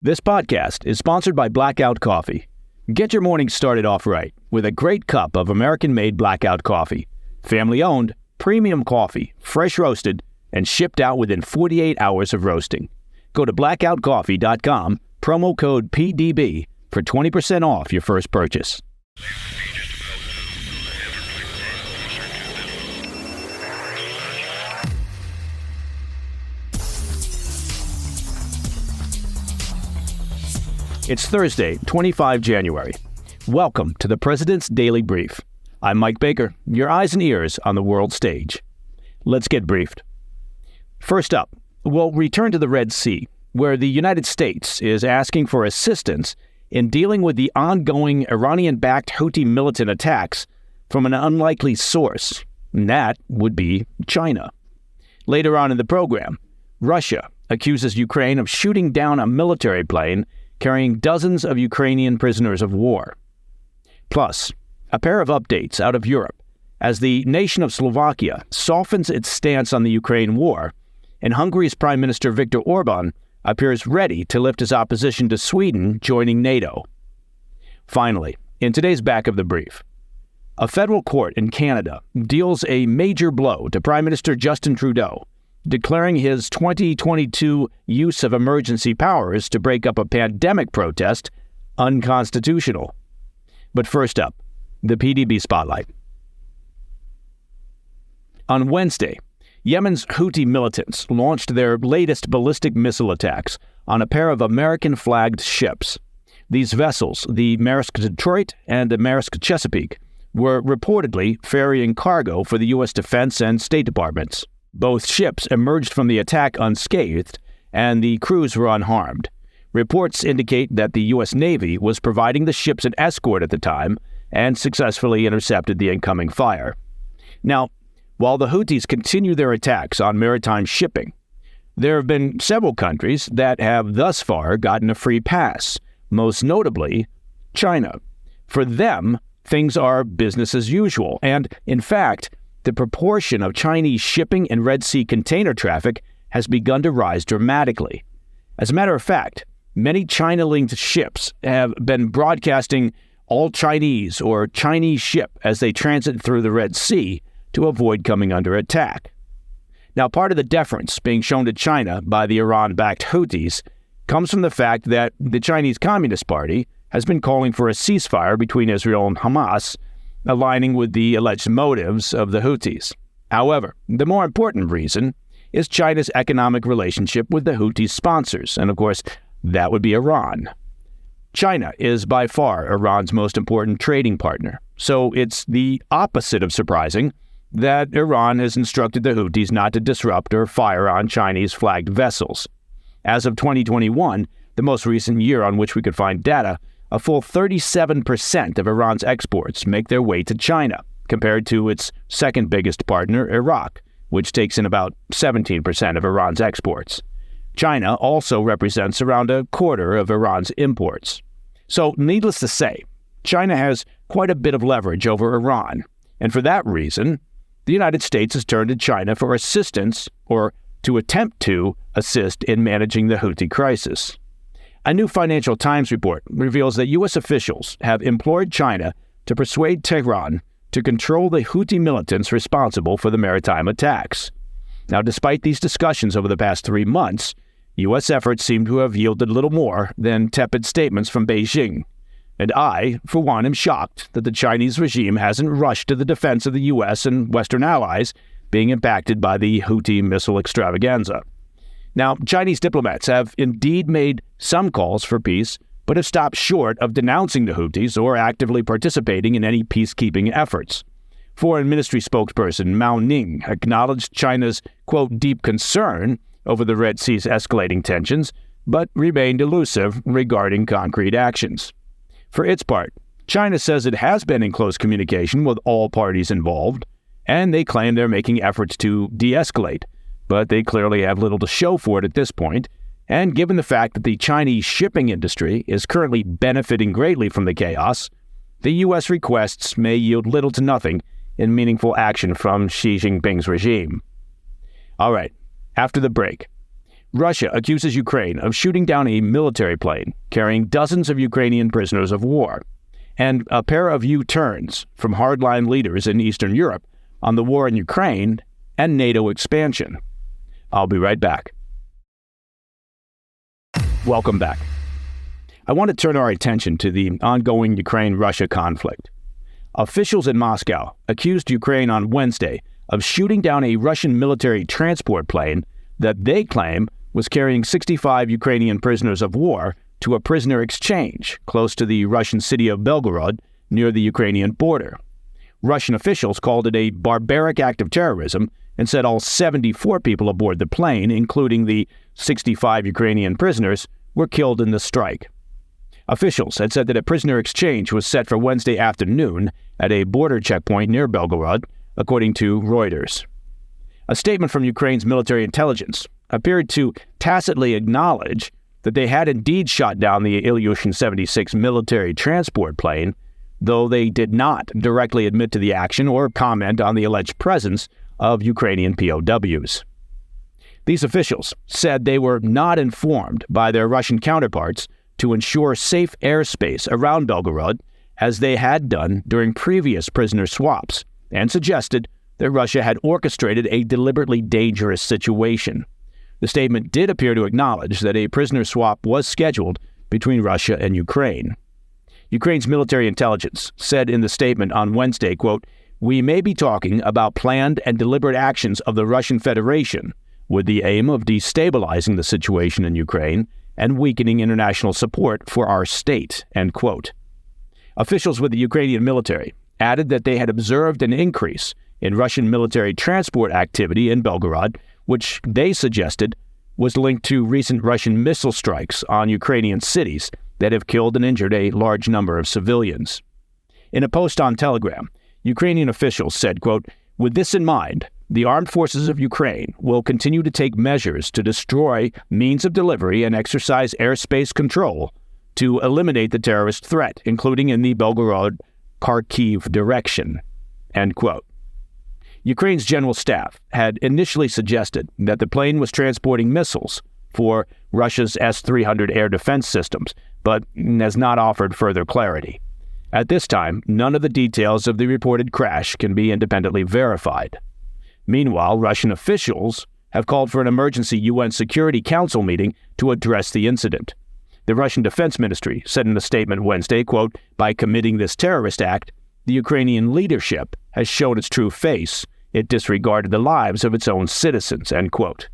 This podcast is sponsored by Blackout Coffee. Get your morning started off right with a great cup of American-made Blackout Coffee. Family-owned, premium coffee, fresh roasted, and shipped out within 48 hours of roasting. Go to blackoutcoffee.com, promo code PDB, for 20% off your first purchase. It's Thursday, 25 January. Welcome to the President's Daily Brief. I'm Mike Baker, your eyes and ears on the world stage. Let's get briefed. First up, we'll return to the Red Sea, where the United States is asking for assistance in dealing with the ongoing Iranian-backed Houthi militant attacks from an unlikely source, and that would be China. Later on in the program, Russia accuses Ukraine of shooting down a military plane carrying dozens of Ukrainian prisoners of war. Plus, a pair of updates out of Europe as the nation of Slovakia softens its stance on the Ukraine war, and Hungary's Prime Minister Viktor Orban appears ready to lift his opposition to Sweden joining NATO. Finally, in today's back of the brief, a federal court in Canada deals a major blow to Prime Minister Justin Trudeau, declaring his 2022 use of emergency powers to break up a pandemic protest unconstitutional. But first up, the PDB spotlight. On Wednesday, Yemen's Houthi militants launched their latest ballistic missile attacks on a pair of American-flagged ships. These vessels, the Maersk Detroit and the Maersk Chesapeake, were reportedly ferrying cargo for the U.S. Defense and State Departments. Both ships emerged from the attack unscathed, and the crews were unharmed. Reports indicate that the U.S. Navy was providing the ships an escort at the time and successfully intercepted the incoming fire. Now, while the Houthis continue their attacks on maritime shipping, there have been several countries that have thus far gotten a free pass, most notably China. For them, things are business as usual, and, in fact, the proportion of Chinese shipping and Red Sea container traffic has begun to rise dramatically. As a matter of fact, many China-linked ships have been broadcasting all Chinese or Chinese ship as they transit through the Red Sea to avoid coming under attack. Now, part of the deference being shown to China by the Iran-backed Houthis comes from the fact that the Chinese Communist Party has been calling for a ceasefire between Israel and Hamas, aligning with the alleged motives of the Houthis. However, the more important reason is China's economic relationship with the Houthi sponsors, and of course, that would be Iran. China is by far Iran's most important trading partner, so it's the opposite of surprising that Iran has instructed the Houthis not to disrupt or fire on Chinese-flagged vessels. As of 2021, the most recent year on which we could find data, a full 37% of Iran's exports make their way to China, compared to its second biggest partner, Iraq, which takes in about 17% of Iran's exports. China also represents around a quarter of Iran's imports. So, needless to say, China has quite a bit of leverage over Iran, and for that reason, the United States has turned to China for assistance, or to attempt to assist in managing the Houthi crisis. A new Financial Times report reveals that U.S. officials have implored China to persuade Tehran to control the Houthi militants responsible for the maritime attacks. Now, despite these discussions over the past 3 months, U.S. efforts seem to have yielded little more than tepid statements from Beijing. And I, for one, am shocked that the Chinese regime hasn't rushed to the defense of the U.S. and Western allies being impacted by the Houthi missile extravaganza. Now, Chinese diplomats have indeed made some calls for peace, but have stopped short of denouncing the Houthis or actively participating in any peacekeeping efforts. Foreign Ministry spokesperson Mao Ning acknowledged China's, quote, deep concern over the Red Sea's escalating tensions, but remained elusive regarding concrete actions. For its part, China says it has been in close communication with all parties involved, and they claim they're making efforts to de-escalate, but they clearly have little to show for it at this point, and given the fact that the Chinese shipping industry is currently benefiting greatly from the chaos, the U.S. requests may yield little to nothing in meaningful action from Xi Jinping's regime. All right, after the break, Russia accuses Ukraine of shooting down a military plane carrying dozens of Ukrainian prisoners of war, and a pair of U-turns from hardline leaders in Eastern Europe on the war in Ukraine and NATO expansion. I'll be right back. Welcome back. I want to turn our attention to the ongoing Ukraine-Russia conflict. Officials in Moscow accused Ukraine on Wednesday of shooting down a Russian military transport plane that they claim was carrying 65 Ukrainian prisoners of war to a prisoner exchange close to the Russian city of Belgorod near the Ukrainian border. Russian officials called it a barbaric act of terrorism and said all 74 people aboard the plane, including the 65 Ukrainian prisoners, were killed in the strike. Officials had said that a prisoner exchange was set for Wednesday afternoon at a border checkpoint near Belgorod, according to Reuters. A statement from Ukraine's military intelligence appeared to tacitly acknowledge that they had indeed shot down the Ilyushin 76 military transport plane, though they did not directly admit to the action or comment on the alleged presence of Ukrainian POWs. These officials said they were not informed by their Russian counterparts to ensure safe airspace around Belgorod, as they had done during previous prisoner swaps, and suggested that Russia had orchestrated a deliberately dangerous situation. The statement did appear to acknowledge that a prisoner swap was scheduled between Russia and Ukraine. Ukraine's military intelligence said in the statement on Wednesday, quote, "We may be talking about planned and deliberate actions of the Russian Federation with the aim of destabilizing the situation in Ukraine and weakening international support for our state," end quote. Officials with the Ukrainian military added that they had observed an increase in Russian military transport activity in Belgorod, which they suggested was linked to recent Russian missile strikes on Ukrainian cities that have killed and injured a large number of civilians. In a post on Telegram, Ukrainian officials said, quote, "With this in mind, the armed forces of Ukraine will continue to take measures to destroy means of delivery and exercise airspace control to eliminate the terrorist threat, including in the Belgorod-Kharkiv direction," end quote. Ukraine's general staff had initially suggested that the plane was transporting missiles for Russia's S-300 air defense systems, but has not offered further clarity. At this time, none of the details of the reported crash can be independently verified. Meanwhile, Russian officials have called for an emergency UN Security Council meeting to address the incident. The Russian Defense Ministry said in a statement Wednesday, quote, "By committing this terrorist act, the Ukrainian leadership has shown its true face. It disregarded the lives of its own citizens," end quote.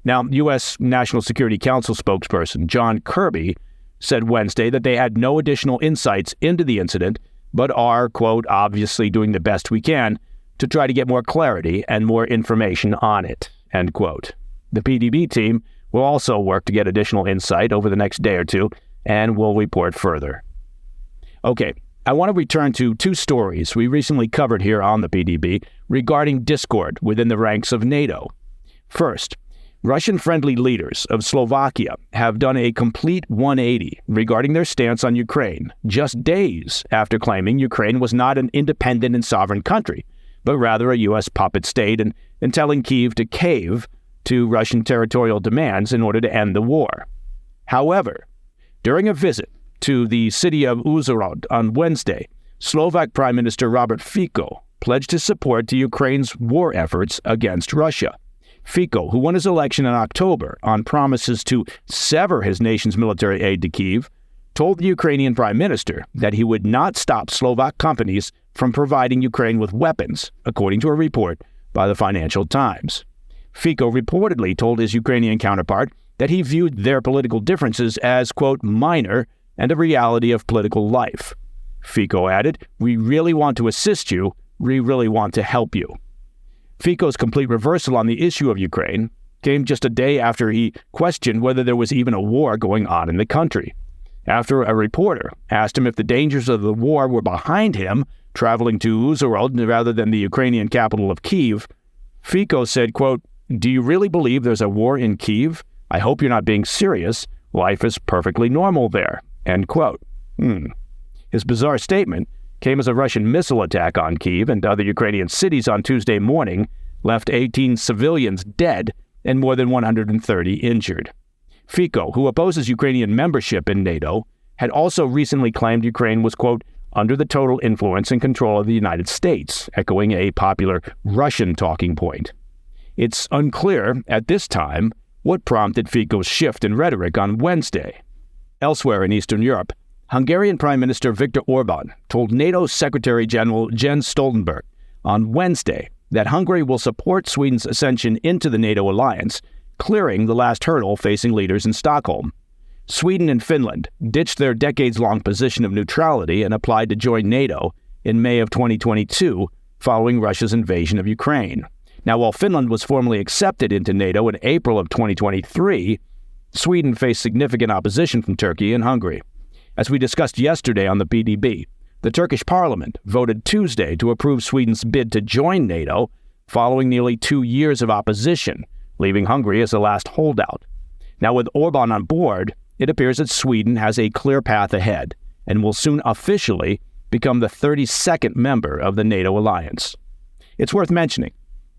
Now, U.S. National Security Council spokesperson John Kirby said Wednesday that they had no additional insights into the incident, but are, quote, "obviously doing the best we can to try to get more clarity and more information on it," end quote. The PDB team will also work to get additional insight over the next day or two, and will report further. Okay, I want to return to two stories we recently covered here on the PDB regarding discord within the ranks of NATO. First, Russian-friendly leaders of Slovakia have done a complete 180 regarding their stance on Ukraine, just days after claiming Ukraine was not an independent and sovereign country, but rather a U.S. puppet state, and telling Kyiv to cave to Russian territorial demands in order to end the war. However, during a visit to the city of Uzhhorod on Wednesday, Slovak Prime Minister Robert Fico pledged his support to Ukraine's war efforts against Russia. Fico, who won his election in October on promises to sever his nation's military aid to Kyiv, told the Ukrainian Prime Minister that he would not stop Slovak companies from providing Ukraine with weapons, according to a report by the Financial Times. Fico reportedly told his Ukrainian counterpart that he viewed their political differences as, quote, "minor and a reality of political life." Fico added, "We really want to assist you. We really want to help you." Fico's complete reversal on the issue of Ukraine came just a day after he questioned whether there was even a war going on in the country. After a reporter asked him if the dangers of the war were behind him, traveling to Uzhhorod rather than the Ukrainian capital of Kyiv, Fico said, quote, "Do you really believe there's a war in Kyiv? I hope you're not being serious. Life is perfectly normal there," end quote. His bizarre statement came as a Russian missile attack on Kyiv and other Ukrainian cities on Tuesday morning left 18 civilians dead and more than 130 injured. Fico, who opposes Ukrainian membership in NATO, had also recently claimed Ukraine was, quote, under the total influence and control of the United States, echoing a popular Russian talking point. It's unclear at this time what prompted Fico's shift in rhetoric on Wednesday. Elsewhere in Eastern Europe, Hungarian Prime Minister Viktor Orban told NATO Secretary General Jens Stoltenberg on Wednesday that Hungary will support Sweden's ascension into the NATO alliance, clearing the last hurdle facing leaders in Stockholm. Sweden and Finland ditched their decades-long position of neutrality and applied to join NATO in May of 2022, following Russia's invasion of Ukraine. Now, while Finland was formally accepted into NATO in April of 2023, Sweden faced significant opposition from Turkey and Hungary. As we discussed yesterday on the PDB, the Turkish parliament voted Tuesday to approve Sweden's bid to join NATO following nearly 2 years of opposition, leaving Hungary as the last holdout. Now, with Orban on board, it appears that Sweden has a clear path ahead and will soon officially become the 32nd member of the NATO alliance. It's worth mentioning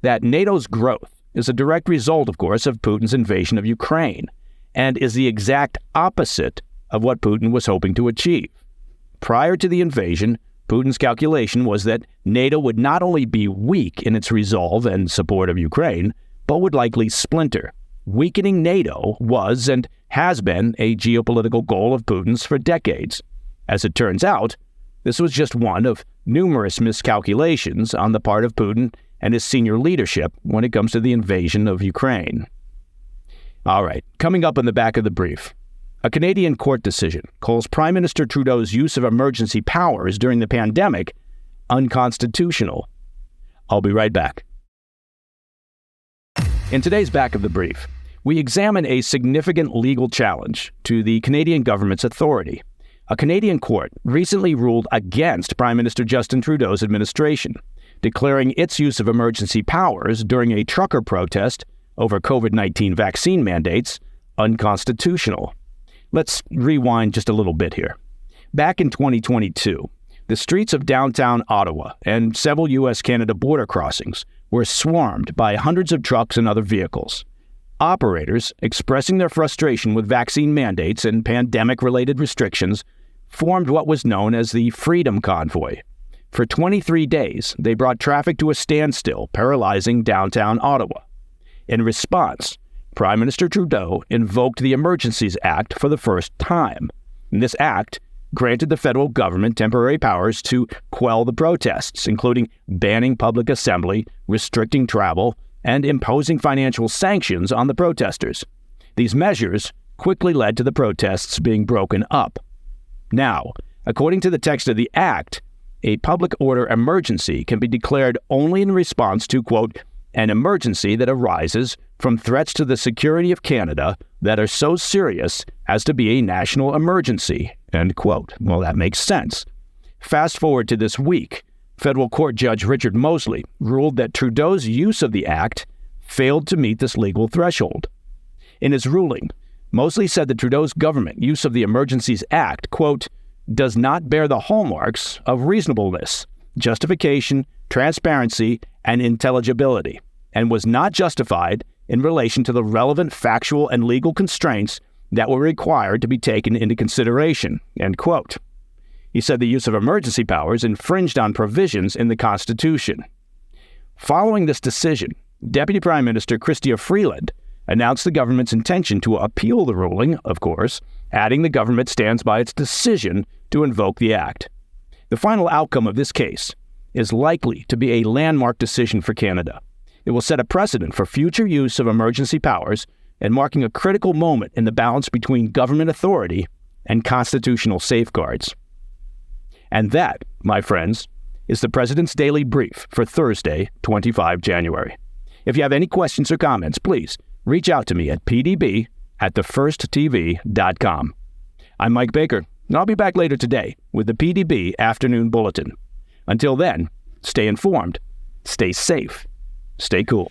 that NATO's growth is a direct result, of course, of Putin's invasion of Ukraine and is the exact opposite of what Putin was hoping to achieve. Prior to the invasion, Putin's calculation was that NATO would not only be weak in its resolve and support of Ukraine, but would likely splinter. Weakening NATO was and has been a geopolitical goal of Putin's for decades. As it turns out, this was just one of numerous miscalculations on the part of Putin and his senior leadership when it comes to the invasion of Ukraine. All right, coming up in the back of the brief, a Canadian court decision calls Prime Minister Trudeau's use of emergency powers during the pandemic unconstitutional. I'll be right back. In today's back of the brief, we examine a significant legal challenge to the Canadian government's authority. A Canadian court recently ruled against Prime Minister Justin Trudeau's administration, declaring its use of emergency powers during a trucker protest over COVID-19 vaccine mandates unconstitutional. Let's rewind just a little bit here. Back in 2022, the streets of downtown Ottawa and several U.S.-Canada border crossings were swarmed by hundreds of trucks and other vehicles. Operators, expressing their frustration with vaccine mandates and pandemic-related restrictions, formed what was known as the Freedom Convoy. For 23 days, they brought traffic to a standstill, paralyzing downtown Ottawa. In response, Prime Minister Trudeau invoked the Emergencies Act for the first time. And this act granted the federal government temporary powers to quell the protests, including banning public assembly, restricting travel, and imposing financial sanctions on the protesters. These measures quickly led to the protests being broken up. Now, according to the text of the act, a public order emergency can be declared only in response to, quote, an emergency that arises from threats to the security of Canada that are so serious as to be a national emergency, end quote. Well, that makes sense. Fast forward to this week. Federal Court Judge Richard Mosley ruled that Trudeau's use of the act failed to meet this legal threshold. In his ruling, Mosley said that Trudeau's government use of the Emergencies Act, quote, does not bear the hallmarks of reasonableness, justification, transparency, and intelligibility, and was not justified in relation to the relevant factual and legal constraints that were required to be taken into consideration, end quote. He said the use of emergency powers infringed on provisions in the Constitution. Following this decision, Deputy Prime Minister Chrystia Freeland announced the government's intention to appeal the ruling, of course, adding the government stands by its decision to invoke the act. The final outcome of this case is likely to be a landmark decision for Canada. It will set a precedent for future use of emergency powers and marking a critical moment in the balance between government authority and constitutional safeguards. And that, my friends, is the President's Daily Brief for Thursday, 25 January. If you have any questions or comments, please reach out to me at pdb@thefirsttv.com. I'm Mike Baker, and I'll be back later today with the PDB Afternoon Bulletin. Until then, stay informed, stay safe, stay cool.